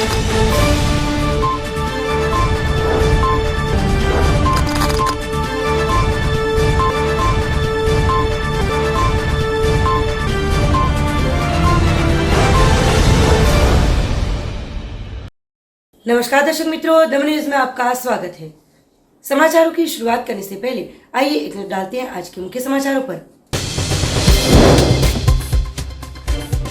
नमस्कार दर्शक मित्रों, दमन न्यूज में आपका स्वागत है। समाचारों की शुरुआत करने से पहले आइए एक नजर डालते हैं आज के मुख्य समाचारों पर।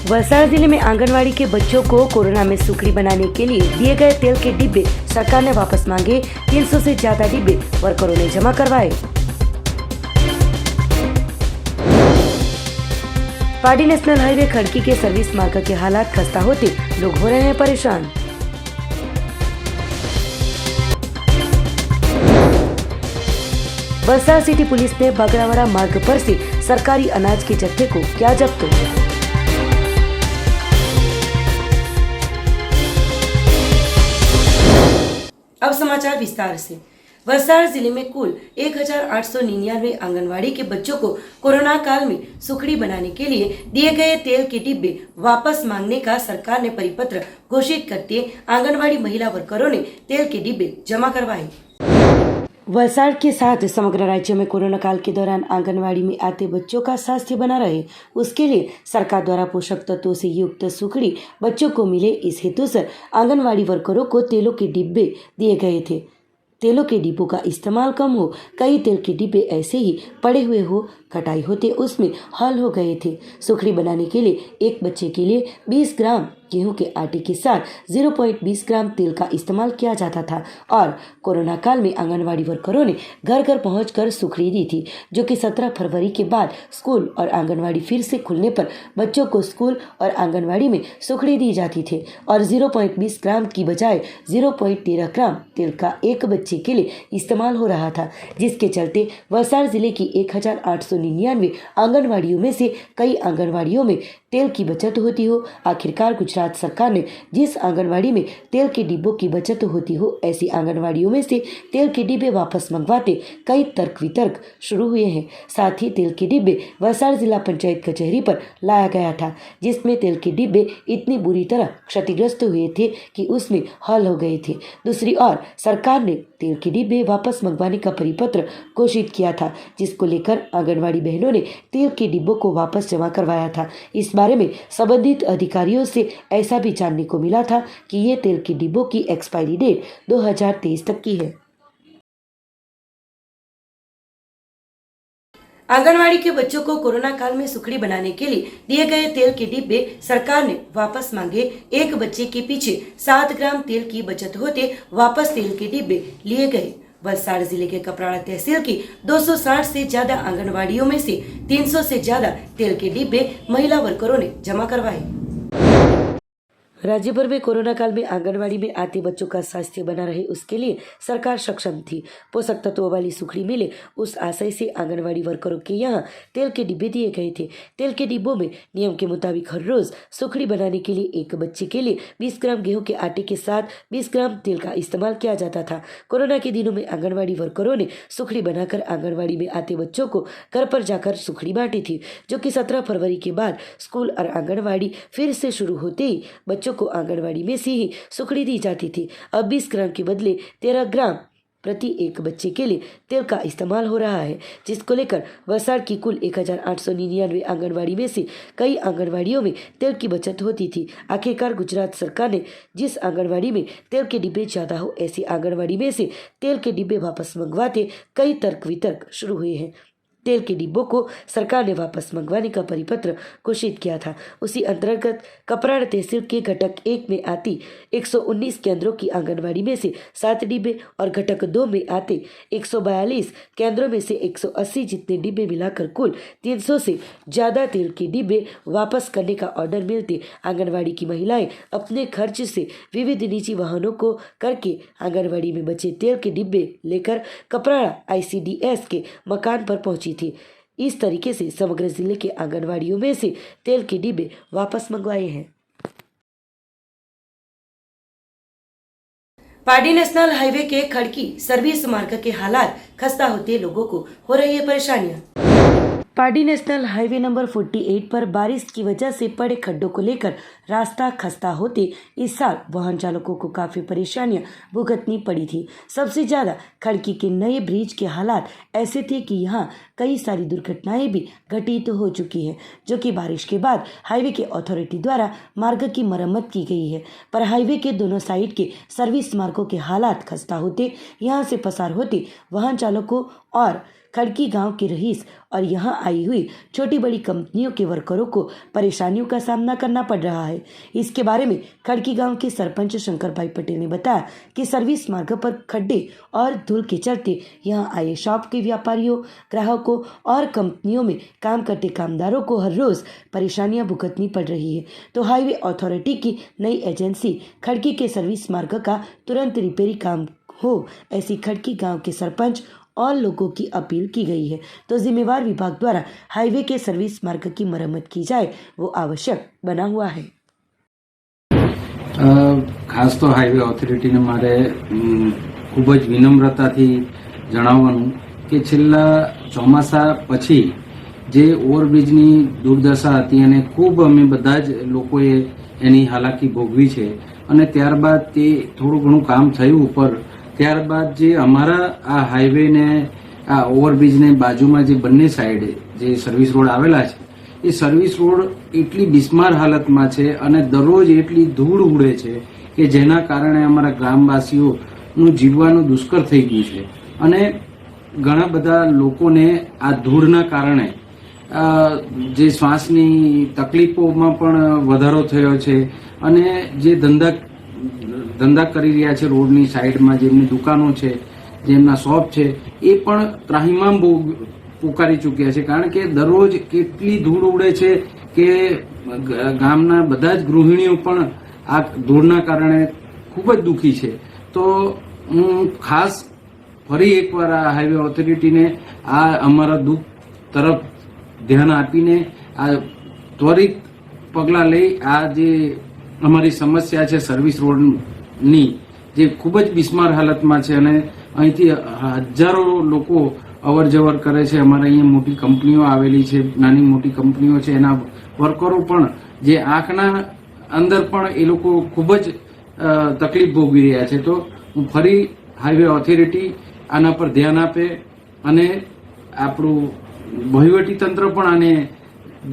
वलसाड़ जिले में आंगनवाड़ी के बच्चों को कोरोना में सुखड़ी बनाने के लिए दिए गए तेल के डिब्बे सरकार ने वापस मांगे। 300 से ज्यादा डिब्बे वर्करों ने जमा करवाए। पाडी नेशनल हाईवे खड़की के सर्विस मार्ग के हालात खस्ता होते लोग हो रहे हैं परेशान। वलसाड़ सिटी पुलिस ने बगड़ावाड़ा मार्ग पर से सरकारी अनाज के जत्थे को किया जब्त। अब समाचार विस्तार से। वलसाड़ जिले में कुल 1899 आंगनवाड़ी के बच्चों को कोरोना काल में सुखड़ी बनाने के लिए दिए गए तेल के डिब्बे वापस मांगने का सरकार ने परिपत्र घोषित करते आंगनवाड़ी महिला वर्करों ने तेल के डिब्बे जमा करवाए। वलसाड़ के साथ समग्र राज्य में कोरोना काल के दौरान आंगनवाड़ी में आते बच्चों का स्वास्थ्य बना रहे, उसके लिए सरकार द्वारा पोषक तत्वों से युक्त सुखड़ी बच्चों को मिले, इस हेतु से आंगनवाड़ी वर्करों को तेलों के डिब्बे दिए गए थे। तेलों के डिब्बों का इस्तेमाल कम हो, कई तेल के डिब्बे ऐसे ही पड़े हुए हो, कटाई होते उसमें हल हो गए थे। सुखड़ी बनाने के लिए एक बच्चे के लिए 20 ग्राम गेहूं के आटे के साथ 0.20 ग्राम तेल का इस्तेमाल किया जाता था और कोरोना काल में आंगनवाड़ी वर्करों ने घर घर पहुंचकर सुखड़ी दी थी, जो कि 17 फरवरी के बाद स्कूल और आंगनवाड़ी फिर से खुलने पर बच्चों को स्कूल और आंगनवाड़ी में सुखड़ी दी जाती थी और 0.20 ग्राम की बजाय 0.13 ग्राम तेल का एक बच्चे के लिए इस्तेमाल हो रहा था, जिसके चलते वलसाड़ जिले की 1899 आंगनवाड़ियों में से कई आंगनवाड़ियों में तेल की बचत होती हो। आखिरकार गुजरात सरकार ने जिस आंगनवाड़ी में तेल के डिब्बों की बचत होती हो, ऐसी आंगनवाड़ियों में से तेल के डिब्बे वापस मंगवाते कई तर्क वितर्क शुरू हुए हैं। साथ ही तेल के डिब्बे वलसाड़ जिला पंचायत कचहरी पर लाया गया था, जिसमें तेल के डिब्बे इतनी बुरी तरह क्षतिग्रस्त हुए थे कि उसमें हल हो गए थे। दूसरी ओर सरकार ने तेल के डिब्बे वापस मंगवाने का परिपत्र घोषित किया था, जिसको लेकर आंगनवाड़ी बहनों ने तेल के डिब्बों को वापस जमा करवाया था। इस बारे में संबंधित अधिकारियों से ऐसा भी जानने को मिला था कि ये तेल के डिब्बों की एक्सपायरी डेट 2023 तक की है। आंगनवाड़ी के बच्चों को कोरोना काल में सुखड़ी बनाने के लिए दिए गए तेल के डिब्बे सरकार ने वापस मांगे। एक बच्चे के पीछे 7 ग्राम तेल की बचत होते वापस तेल के डिब्बे लिए गए। वलसाड़ जिले के कपराड़ा तहसील की 260 से ज्यादा आंगनवाड़ियों में से 300 से ज्यादा तेल के डिब्बे महिला वर्करों ने जमा करवाए। राज्य भर में कोरोना काल में आंगनवाड़ी में आते बच्चों का स्वास्थ्य बना रहे, उसके लिए सरकार सक्षम थी। पोषक तत्वों वाली सुखड़ी मिले, उस आशय से आंगनवाड़ी वर्करों के यहाँ तेल के डिब्बे दिए गए थे। तेल के डिब्बों में नियम के मुताबिक हर रोज सुखड़ी बनाने के लिए एक बच्चे के लिए 20 ग्राम गेहूं के आटे के साथ 20 ग्राम तेल का इस्तेमाल किया जाता था। कोरोना के दिनों में आंगनवाड़ी वर्करों ने सुखड़ी बनाकर आंगनवाड़ी में आते बच्चों को घर पर जाकर सुखड़ी बांटी थी, जो कि 17 फरवरी के बाद स्कूल और आंगनवाड़ी फिर से शुरू होते ही बच्चों को आंगनवाड़ी में से ही सुखड़ी दी जाती थी। अब 20 ग्राम के बदले 13 ग्राम प्रति एक बच्चे के लिए तेल का इस्तेमाल हो रहा है, जिसको लेकर वलसाड़ की कुल 1899 आंगनवाड़ी में से कई आंगनवाड़ियों में तेल की बचत होती थी। आखिरकार गुजरात सरकार ने जिस आंगनवाड़ी में तेल के डिब्बे ज्यादा हो, ऐसी आंगनवाड़ी में से तेल के डिब्बे वापस मंगवाते कई तर्क वितर्क शुरू हुए हैं। तेल के डिब्बों को सरकार ने वापस मंगवाने का परिपत्र घोषित किया था। उसी अंतर्गत कपराड़ा तहसील के घटक 1 में आती 119 केंद्रों की आंगनवाड़ी में से 7 डिब्बे और घटक 2 में आते 142 केंद्रों में से 180 जितने डिब्बे मिलाकर कुल 300 से ज़्यादा तेल के डिब्बे वापस करने का ऑर्डर मिलते आंगनवाड़ी की महिलाएं अपने खर्च से विविध निजी वाहनों को करके आंगनवाड़ी में बचे तेल के डिब्बे लेकर कपराड़ा ICDS के मकान पर पहुंची थी। इस तरीके से समग्र जिले के आंगनवाड़ियों में से तेल के डिब्बे वापस मंगवाए हैं। पाडी नेशनल हाईवे के खड़की सर्विस मार्ग के हालात खस्ता होते लोगों को हो रही है परेशानियां। पाडी नेशनल हाईवे नंबर 48 पर बारिश की वजह से पड़े खड्डों को लेकर रास्ता खस्ता होते इस साल वाहन चालकों को काफ़ी परेशानियां भुगतनी पड़ी थी। सबसे ज़्यादा खड़की के नए ब्रिज के हालात ऐसे थे कि यहाँ कई सारी दुर्घटनाएं भी घटित हो चुकी हैं, जो कि बारिश के बाद हाईवे के अथॉरिटी द्वारा मार्ग की मरम्मत की गई है। पर हाईवे के दोनों साइड के सर्विस मार्गों के हालात खस्ता होते यहाँ से पसार होते वाहन चालकों और खड़की गांव के रईस और यहां आई हुई छोटी बड़ी कंपनियों के वर्करों को परेशानियों का सामना करना पड़ रहा है। इसके बारे में खड़की गांव के सरपंच शंकर भाई पटेल ने बताया कि सर्विस मार्ग पर खड्डे और धूल के चलते यहां आए शॉप के व्यापारियों, ग्राहकों और कंपनियों में काम करते कामदारों को हर रोज परेशानियां भुगतनी पड़ रही है। तो हाईवे अथॉरिटी की नई एजेंसी खड़की के सर्विस मार्ग का तुरंत रिपेयरिंग काम हो, ऐसी खड़की गाँव के सरपंच और लोगों की अपील की गई है। तो जिम्मेवार विभाग द्वारा हाईवे के सर्विस मार्ग की मरम्मत की जाए, वो आवश्यक बना हुआ है। खास तो हाईवे ऑथोरिटी ने मारे खूब ज विनम्रताथी जणावવાનું કે છેલ્લા ચોમાસા પછી જે ઓવરબ્રિજની દુર્દશા હતી અને ખૂબ અમે બધા જ લોકોએ એની હાલાકી ભોગવી છે અને ત્યારબાદ તે થોડું ઘણું કામ થયું ઉપર ત્યારબાદ જે અમારા આ હાઈવે ને આ ઓવરબ્રિજને બાજુમાં જે બંને સાઈડ જે સર્વિસ રોડ આવેલા છે એ સર્વિસ રોડ એટલી બિસ્માર હાલતમાં છે અને દરરોજ એટલી ધૂળ ઉડે છે કે જેના કારણે અમારા ગ્રામવાસીઓનું જીવવાનું દુષ્કર થઈ ગયું છે અને ઘણા બધા લોકોને આ ધૂળના કારણે જે શ્વાસની તકલીફોમાં પણ વધારો થયો છે અને જે ધંધા કરી રહ્યા છે રોડની સાઈડમાં જેમની દુકાનો છે, જેમના શોપ છે, એ પણ ત્રાહિમામ પોકારી ચૂક્યા છે કારણ કે દરરોજ કેટલી ધૂળ ઉડે છે કે ગામના બધા જ ગૃહિણીઓ પણ આ ધૂળના કારણે ખૂબ જ દુઃખી છે। તો હું ખાસ ફરી એકવાર આ હાઈવે ઓથોરિટીને આ અમારા દુઃખ તરફ ધ્યાન આપીને આ ત્વરિત પગલાં લઈ આ જે અમારી સમસ્યા છે સર્વિસ રોડની જે ખૂબ જ બિસ્માર હાલતમાં છે અને અહીંથી હજારો લોકો અવર જવર કરે છે। અમારા અહીંયા મોટી કંપનીઓ આવેલી છે, નાની મોટી કંપનીઓ છે, એના વર્કરો પણ જે આંખના અંદર પણ એ લોકો ખૂબ જ તકલીફ ભોગવી રહ્યા છે। તો હું ફરી હાઈવે ઓથોરિટી આના પર ધ્યાન આપે અને આપણું વહીવટી તંત્ર પણ આને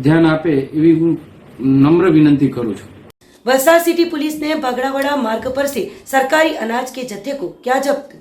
ધ્યાન આપે એવી હું નમ્ર વિનંતી કરું છું। वलसाड सिटी पुलिस ने बगड़ावड़ा मार्ग पर से सरकारी अनाज के जत्थे को क्या जब्त।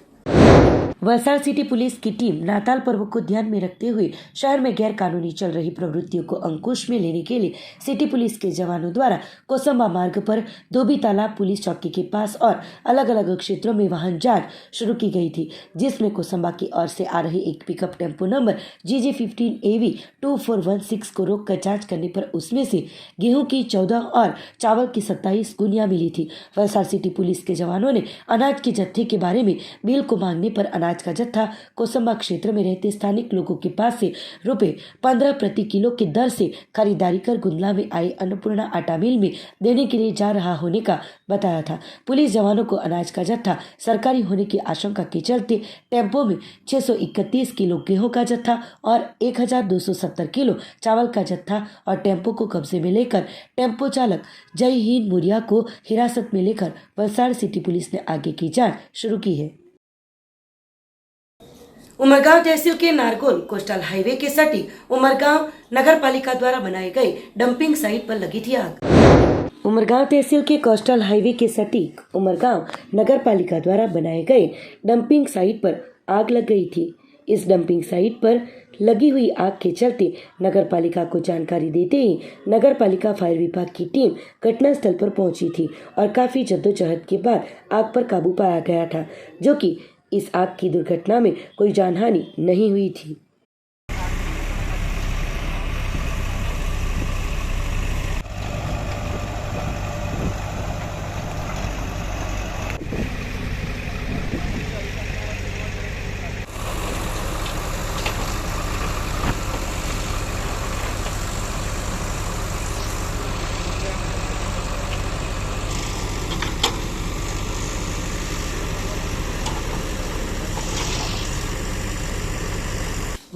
वलसाड सिटी पुलिस की टीम नाताल पर्व को ध्यान में रखते हुए शहर में गैर कानूनी चल रही प्रवृत्तियों को अंकुश में लेने के लिए सिटी पुलिस के जवानों द्वारा कोसंबा मार्ग पर धोबी तालाब पुलिस चौकी के पास और अलग अलग क्षेत्रों में वाहन जांच शुरू की गई थी, जिसमें कोसंबा की ओर से आ रही एक पिकअप टेम्पो नंबर GG15AV 2416 को रोककर जांच करने पर उसमें से गेहूं की 14 और चावल की 27 गुनिया मिली थी। वलसाड सिटी पुलिस के जवानों ने अनाज के जत्थे के बारे में बिल को मांगने पर अनाज का जत्था कोसंबा क्षेत्र में रहते स्थानिक लोगों के पास से ₹15 प्रति किलो की दर से खरीदारी कर गुंदला में आई अन्नपूर्णा आटा मिल में देने के लिए जा रहा होने का बताया था। पुलिस जवानों को अनाज का जत्था सरकारी होने की आशंका के चलते टेम्पो में 631 किलो गेहूं का जत्था और 1270 किलो चावल का जत्था और टेम्पो को कब्जे में लेकर टेम्पो चालक जय हिंद मुरिया को हिरासत में लेकर वलसाड सिटी पुलिस ने आगे की जांच शुरू की है। उमरगांव तहसील के नारगोल कोस्टल हाईवे के सटीक उमरगांव नगर पालिका द्वारा बनाए गए डंपिंग साइट पर लगी थी आग। उमरगांव तहसील के कोस्टल हाईवे के सटीक उमरगांव नगर पालिका द्वारा बनाए गए डंपिंग साइट पर आग लग गई थी। इस डंपिंग साइट पर लगी हुई आग के चलते नगर पालिका को जानकारी देते ही नगर पालिका फायर विभाग की टीम घटनास्थल पर पहुंची थी और काफी जद्दोजहद के बाद आग पर काबू पाया गया था, जो कि इस आग की दुर्घटना में कोई जानहानि नहीं हुई थी।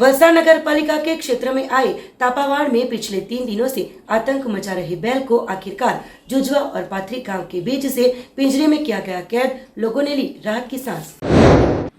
वलसाड नगर पालिका के क्षेत्र में आए तापावाड़ में पिछले 3 दिनों से आतंक मचा रहे बैल को आखिरकार जुजवा और पाथरी गांव के बीच से पिंजरे में किया गया कैद, लोगों ने ली राहत की सांस।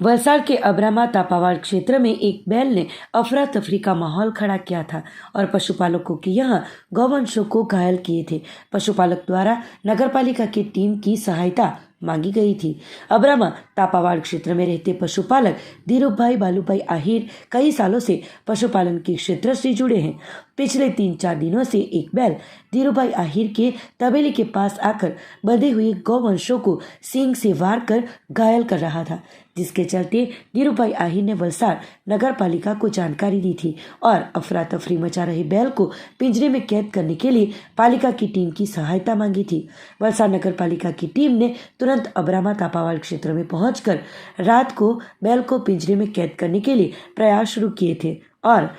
वलसाड के अब्रामा तापावाड़ क्षेत्र में एक बैल ने अफरा तफरी का माहौल खड़ा किया था और पशुपालकों के यहां गौवंशों को घायल किए थे। पशुपालक द्वारा नगरपालिका की टीम की सहायता मांगी गई थी। अब्रामा तापावाड़ क्षेत्र में रहते पशुपालक धीरूप भाई बालूभाई आहिर कई सालों से पशुपालन के क्षेत्र से जुड़े हैं। पिछले 3-4 दिनों से एक बैल धीरूप भाई आहिर के तबेले के पास आकर बंधे हुए गौवंशों को सींग से वार कर घायल कर रहा था, जिसके चलते धीरूप भाई आहिर ने वलसाड नगर पालिका को जानकारी दी थी और अफरा तफरी मचा रहे बैल को पिंजरे में कैद करने के लिए पालिका की टीम की सहायता मांगी थी। वलसाड नगर पालिका की टीम ने तुरंत अब्रामा तापावाड़ क्षेत्र में पहुंचकर रात को बैल को पिंजरे में कैद करने के लिए प्रयास शुरू किए थे और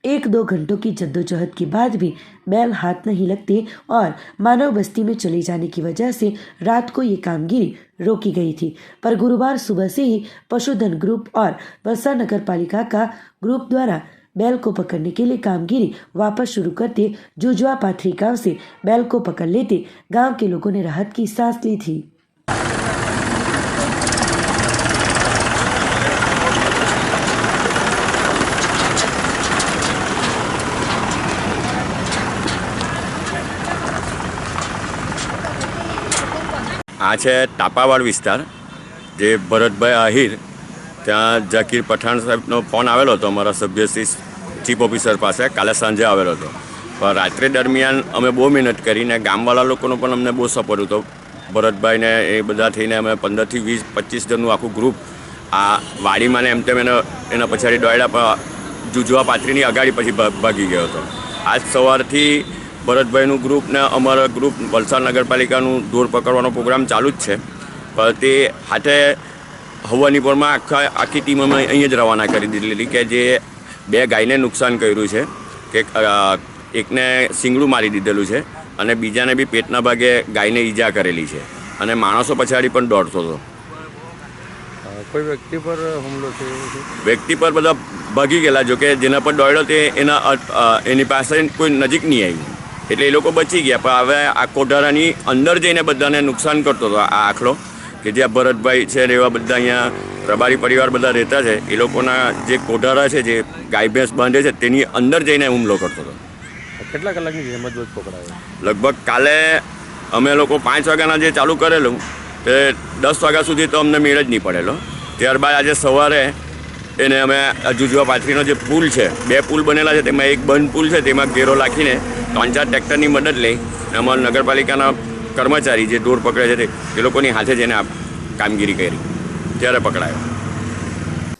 1-2 घंटों की जद्दोजहद के बाद भी बैल हाथ नहीं लगते और मानव बस्ती में चले जाने की वजह से रात को ये कामगिरी रोकी गई थी। पर गुरुवार सुबह से ही पशुधन ग्रुप और वलसाड नगर पालिका का ग्रुप द्वारा बैल को पकड़ने के लिए कामगिरी वापस शुरू करते जुजवा पाथरी गांव से बैल को पकड़ लेते गांव के लोगों ने राहत की सांस ली थी। આ છે તાપાવાડ વિસ્તાર, જે ભરતભાઈ આહિર ત્યાં ઝકીર પઠાણ સાહેબનો ફોન આવેલો હતો અમારા સભ્યશ્રી ચીફ ઓફિસર પાસે, કાલે સાંજે આવેલો હતો. પણ રાત્રે દરમિયાન અમે બહુ મહેનત કરીને ગામવાળા લોકોનો પણ અમને બહુ સપોર્ટ હતો. ભરતભાઈને એ બધા થઈને અમે 15થી 20-25 જણનું આખું ગ્રુપ આ વાડીમાં ને એમ તેમ એના પછાડી દોડ્યા, જુજવા પાથરીની અગાડી પછી ભાગી ગયો હતો. આજ સવારથી ભરતભાઈનું ગ્રુપ ને અમારા ગ્રુપ વલસાડ નગરપાલિકાનું ઢોર પકડવાનો પ્રોગ્રામ ચાલુ જ છે. પણ તે હાથે હવાની પોરમાં આખી ટીમ અમે અહીંયા જ રવાના કરી દીધેલી કે જે 2 ગાયને નુકસાન કર્યું છે, કે એકને શીંગડું મારી દીધેલું છે અને બીજાને બી પેટના ભાગે ગાયને ઈજા કરેલી છે અને માણસો પછાડી પણ દોડતો હતો. કોઈ વ્યક્તિ પર હુમલો થયો છે? વ્યક્તિ પર બધા ભાગી ગયેલા, જો કે જેના પર દોડ્યો તે એની પાસે કોઈ નજીક નહીં આવી એટલે એ લોકો બચી ગયા. પણ હવે આ કોઠારાની અંદર જઈને બધાને નુકસાન કરતો હતો આ આખલો, કે જ્યાં ભરતભાઈ છે એવા બધા અહીંયા રબારી પરિવાર બધા રહેતા છે, એ લોકોના જે કોઠારા છે જે ગાય ભેંસ બાંધે છે તેની અંદર જઈને હુમલો કરતો હતો. કેટલા કલાકની જહેમત પકડાયો? લગભગ કાલે અમે લોકો 5 વાગ્યાના જે ચાલુ કરેલું તે 10 વાગ્યા સુધી તો અમને મેળ જ નહીં પડેલો. ત્યારબાદ આજે સવારે એને અમે જુજવા પાથરીનો જે પુલ છે, 2 પુલ બનેલા છે, તેમાં એક બંધ પુલ છે, તેમાં ઘેરો નાખીને 3-4 ટ્રેક્ટરની મદદ લઈ અમારા નગરપાલિકાના કર્મચારી જે ઢોર પકડે છે તે લોકોની હાથે જઈને આ કામગીરી કરી, ત્યારે પકડાયો.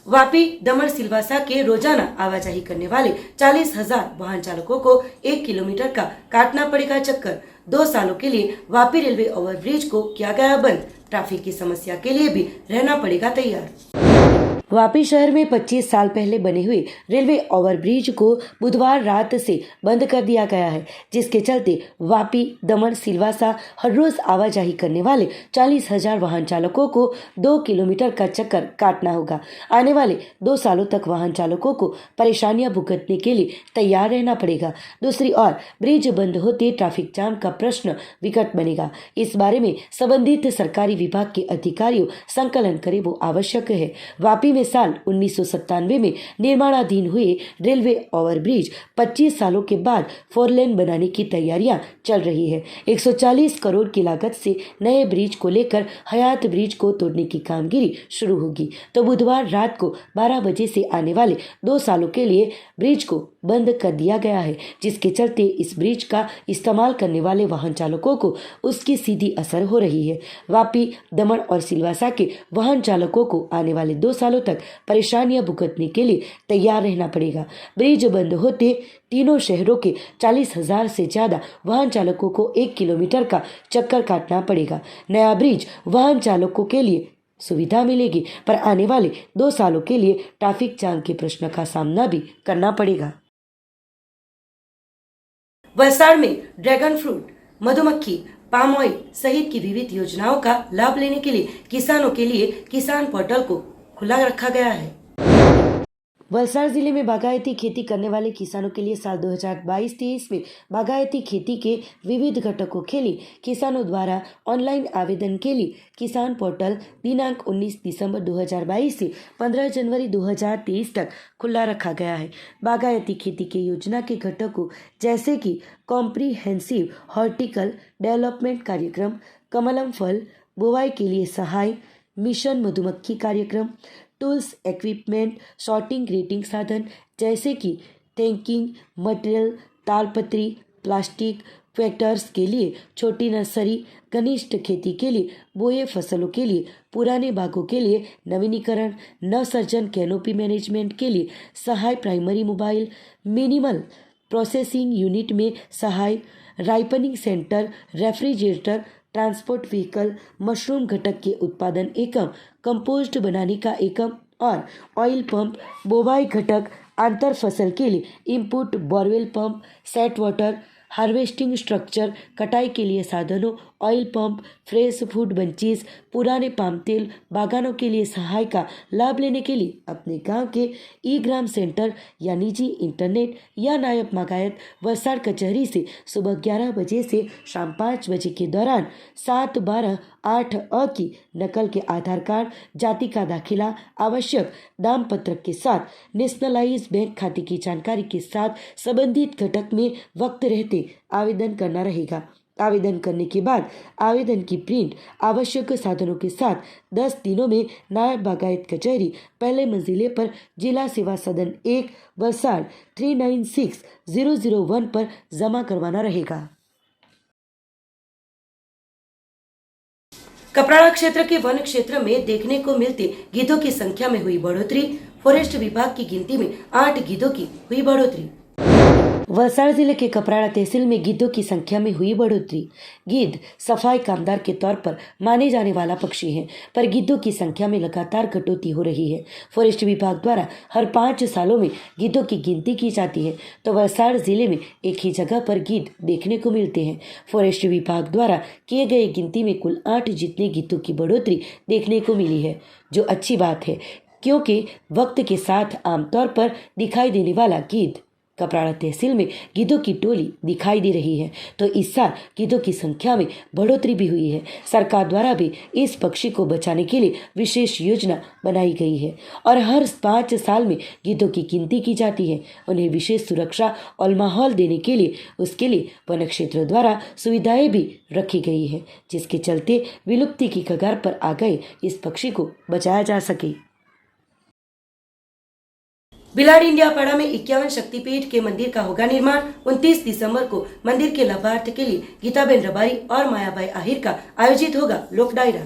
वापी दमन सिलवासा के रोजाना आवाजाही करने वाले 40,000 वाहन चालकों को 1 किलोमीटर का काटना पड़ेगा चक्कर। 2 सालों के लिए वापी रेलवे ओवरब्रिज को किया गया बंद, ट्रैफिक की समस्या के लिए भी रहना पड़ेगा तैयार। वापी शहर में 25 साल पहले बने हुए रेलवे ओवरब्रिज को बुधवार रात से बंद कर दिया गया है, जिसके चलते वापी दमन सिलवासा हर रोज आवाजाही करने वाले 40,000 वाहन चालकों को 2 किलोमीटर का चक्कर काटना होगा। आने वाले 2 सालों तक वाहन चालकों को परेशानियां भुगतने के लिए तैयार रहना पड़ेगा। दूसरी ओर ब्रिज बंद होते ट्रैफिक जाम का प्रश्न विकट बनेगा। इस बारे में संबंधित सरकारी विभाग के अधिकारियों संकलन करे वो आवश्यक है। वापी में साल 1997 में निर्माणाधीन हुए रेलवे ओवरब्रिज 25 सालों के बाद 4 लेन बनाने की तैयारियां चल रही है। 140 करोड़ की लागत से नए ब्रिज को लेकर हयात ब्रिज को तोड़ने की कामगिरी शुरू होगी, तो बुधवार रात को 12 बजे से आने वाले 2 सालों के लिए ब्रिज को बंद कर दिया गया है, जिसके चलते इस ब्रिज का इस्तेमाल करने वाले वाहन चालकों को उसकी सीधी असर हो रही है। वापी दमन और सिलवासा के वाहन चालकों को आने वाले 2 सालों तक परेशानियां भुगतने के लिए तैयार रहना पड़ेगा। ब्रिज बंद होते तीनों शहरों के 40,000 से ज्यादा वाहन चालकों को 1 किलोमीटर का चक्कर काटना पड़ेगा। नया ब्रिज वाहन चालकों के लिए सुविधा मिलेगी, पर आने वाले 2 सालों के लिए ट्रैफिक जाम के प्रश्न का सामना भी करना पड़ेगा। वलसाड में ड्रैगन फ्रूट, मधुमक्खी, पाम ऑयल सहित की विविध योजनाओं का लाभ लेने के लिए किसानों के लिए किसान पोर्टल को खुला रखा गया है। वलसाड़ जिले में बागायती खेती करने वाले किसानों के लिए साल 2022-23 में बागायती खेती के विविध घटकों के लिए किसानों द्वारा ऑनलाइन आवेदन के लिए किसान पोर्टल दिनांक 19 दिसंबर 2022 से 15 जनवरी 2023 तक खुला रखा गया है। बागायती खेती के योजना के घटकों जैसे कि कॉम्प्रिहेंसिव हॉर्टिकल डेवलपमेंट कार्यक्रम, कमलम फल, बुवाई के लिए सहाय, मिशन मधुमक्खी कार्यक्रम, टूल्स, इक्विपमेंट, सॉर्टिंग ग्रेटिंग साधन जैसे कि टैंकिंग मटेरियल, तालपत्री, प्लास्टिक फैक्टर्स के लिए छोटी नर्सरी, घनिष्ठ खेती के लिए बोए फसलों के लिए, पुराने बागों के लिए नवीनीकरण, नवसर्जन कैनोपी मैनेजमेंट के लिए सहाय, primary mobile minimal processing unit में सहाय, ripening centre, refrigerator, transport vehicle, mushroom घटक के उत्पादन एकम, कंपोस्ट बनाने का एकम और ऑयल पंप, बोवाई घटक, आंतर फसल के लिए input, borewell pump, set water, harvesting structure, कटाई के लिए साधनों, oil pump, fresh food bunches, पुराने पाम तेल, बागानों के लिए सहाय का लाभ लेने के लिए अपने गांव के ई ग्राम सेंटर या निजी इंटरनेट या नायब बागायत वलसाड़ कचहरी से सुबह 11 बजे से शाम 5 बजे के दौरान 7/12/8 की नकल के आधार कार्ड, जाति का दाखिला, आवश्यक दाम पत्रक के साथ नेशनलाइज बैंक खाते की जानकारी के साथ संबंधित घटक में वक्त रहते आवेदन करना रहेगा। आवेदन करने के बाद आवेदन की प्रिंट आवश्यक साधनों के साथ 10 दिनों में नायब बागायत कचहरी पहले मंजिले पर जिला सेवा सदन 1 वलसाड़ 396001 पर जमा करवाना रहेगा। कपराड़ा क्षेत्र के वन क्षेत्र में देखने को मिलते गिद्धों की संख्या में हुई बढ़ोतरी। फॉरेस्ट विभाग की गिनती में 8 गिद्धों की हुई बढ़ोतरी। वलसाड़ जिले के कपराड़ा तहसील में गिद्धों की संख्या में हुई बढ़ोतरी। गिद्ध सफाई कामदार के तौर पर माने जाने वाला पक्षी है, पर गिद्धों की संख्या में लगातार कटौती हो रही है। फॉरेस्ट विभाग द्वारा हर 5 सालों में गिद्धों की गिनती की जाती है, तो वलसाड़ जिले में एक ही जगह पर गिद्ध देखने को मिलते हैं। फॉरेस्ट विभाग द्वारा किए गए गिनती में कुल 8 जितने गिद्धों की बढ़ोतरी देखने को मिली है, जो अच्छी बात है, क्योंकि वक्त के साथ आमतौर पर दिखाई देने वाला गिद्ध कपराड़ा तहसील में गिद्धों की टोली दिखाई दे रही है, तो इस साल गिद्धों की संख्या में बढ़ोतरी भी हुई है। सरकार द्वारा भी इस पक्षी को बचाने के लिए विशेष योजना बनाई गई है और हर 5 साल में गिद्धों की गिनती की जाती है। उन्हें विशेष सुरक्षा और माहौल देने के लिए उसके लिए वन क्षेत्र द्वारा सुविधाएं भी रखी गई है, जिसके चलते विलुप्ति की कगार पर आ गए इस पक्षी को बचाया जा सके। बिलाड़ इंडियापाड़ा में 51 शक्तिपीठ के मंदिर का होगा निर्माण। 29 दिसंबर को मंदिर के लाभार्थ के लिए गीताबेन रबारी और मायाबाई आहिर का आयोजित होगा लोक डायरा।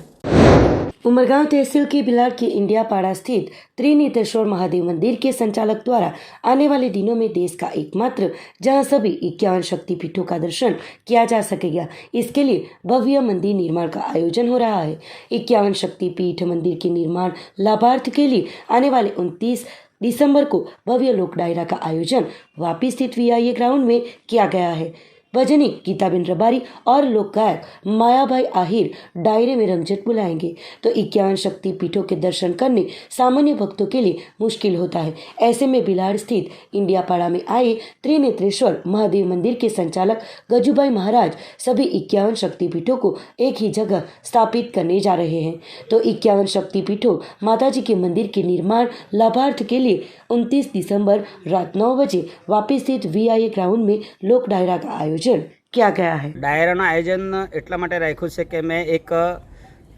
उमरगांव तहसील के बिलाड़ के इंडियापाड़ा स्थित त्रिनेत्रेश्वर महादेव मंदिर के संचालक द्वारा आने वाले दिनों में देश का एकमात्र जहां सभी 51 शक्तिपीठों का दर्शन किया जा सकेगा, इसके लिए भव्य मंदिर निर्माण का आयोजन हो रहा है। 51 शक्तिपीठ मंदिर के निर्माण लाभार्थ के लिए आने वाले 29 दिसंबर को भव्य लोक डायरा का आयोजन वापी स्थित VIA ग्राउंड में किया गया है। भजनिक गीताबेन रबारी और लोक गायक मायाबाई आहिर डायरे में रमझट बुलाएंगे, तो 51 शक्ति पीठों के दर्शन करने सामान्य भक्तों के लिए मुश्किल होता है। ऐसे में बिलाड़ स्थित इंडियापाड़ा में आए त्रिनेत्रेश्वर महादेव मंदिर के संचालक गजूभाई महाराज सभी 51 शक्तिपीठों को एक ही जगह स्थापित करने जा रहे हैं। तो 51 शक्तिपीठों माताजी के मंदिर के निर्माण लाभार्थ के लिए 29 दिसंबर रात 9 बजे वापी स्थित VIA ग्राउंड में लोक डायरा का आयोजन किया गया है। ડાયરાનું આયોજન એટલા માટે રાખ્યું છે કે મેં એક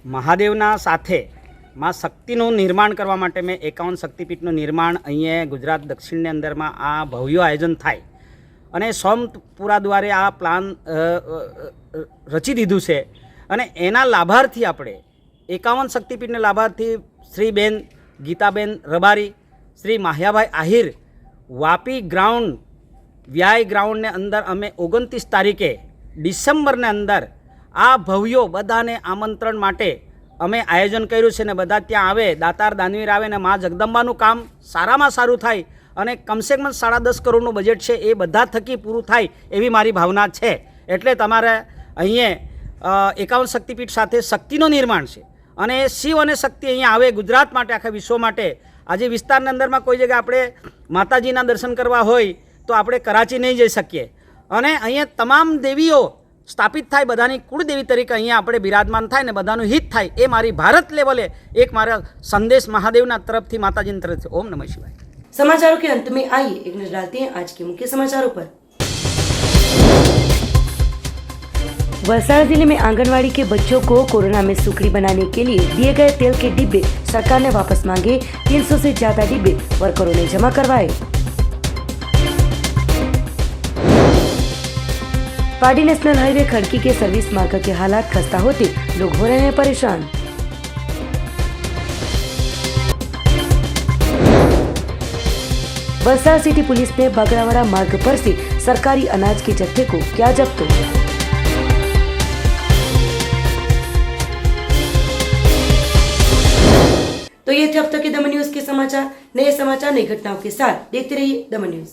મહાદેવના સાથે માં શક્તિનું નિર્માણ કરવા માટે મેં 51 શક્તિપીઠનું નિર્માણ અહીંયા ગુજરાત દક્ષિણની અંદરમાં આ ભવ્ય આયોજન થાય અને સોમપુરા દ્વારે આ પ્લાન રચી દીધું છે અને એના લાભાર્થી આપણે 51 શક્તિપીઠના લાભાર્થી શ્રી બેન ગીતાબેન રબારી, શ્રી માહ્યાભાઈ આહિર વાપી ગ્રાઉન્ડ VIA ગ્રાઉન્ડને અંદર અમે 29 તારીખે ડિસેમ્બરને અંદર આ ભવ્યો બધાને આમંત્રણ માટે અમે આયોજન કર્યું છે ને બધા ત્યાં આવે, દાતાર દાનવીર આવે ને મા જગદંબાનું કામ સારામાં સારું થાય અને કમસે કમ 10.5 કરોડનું બજેટ છે એ બધા થકી પૂરું થાય એવી મારી ભાવના છે। એટલે તમારે અહીંયા 51 શક્તિપીઠ સાથે શક્તિનું નિર્માણ છે અને શિવ અને શક્તિ અહીંયા આવે ગુજરાત માટે, આખા વિશ્વ માટે આજે વિસ્તારની અંદરમાં કોઈ જગ્યાએ આપણે માતાજીના દર્શન કરવા હોય તો આપણે કરાચી નહીં જઈ શકીએ અને અહીંયા તમામ દેવીઓ સ્થાપિત થાય, બધાની કુળદેવી તરીકે અહીંયા આપણે બિરાજમાન થાય ને બધાનું હિત થાય, એ મારી ભારત લેવલે એક મારા संदेश महादेवना तरफ थी, माताजी तरफ से। ओम नमः शिवाय। समाचारों के अंत में आइए एक नजर डालते हैं आज के मुख्य समाचारों पर। वलसाड़ जिले में आंगनवाड़ी के बच्चों को कोरोना में सुखड़ी बनाने के लिए दिए गए तेल के डिब्बे सरकार ने वापस मांगे। 300 से ज्यादा डिब्बे वर्करों ने जमा करवाए। पाडी नेशनल हाईवे खड़की के सर्विस मार्ग के हालात खस्ता होते लोग हो रहे हैं परेशान। वलसाड़ सिटी पुलिस ने बगड़ावाड़ा मार्ग पर से सरकारी अनाज के जत्थे को किया जब्त। तो ये थे अब तक के दमन न्यूज के समाचार। नए समाचार, नई घटनाओं के साथ देखते रहिए दमन न्यूज।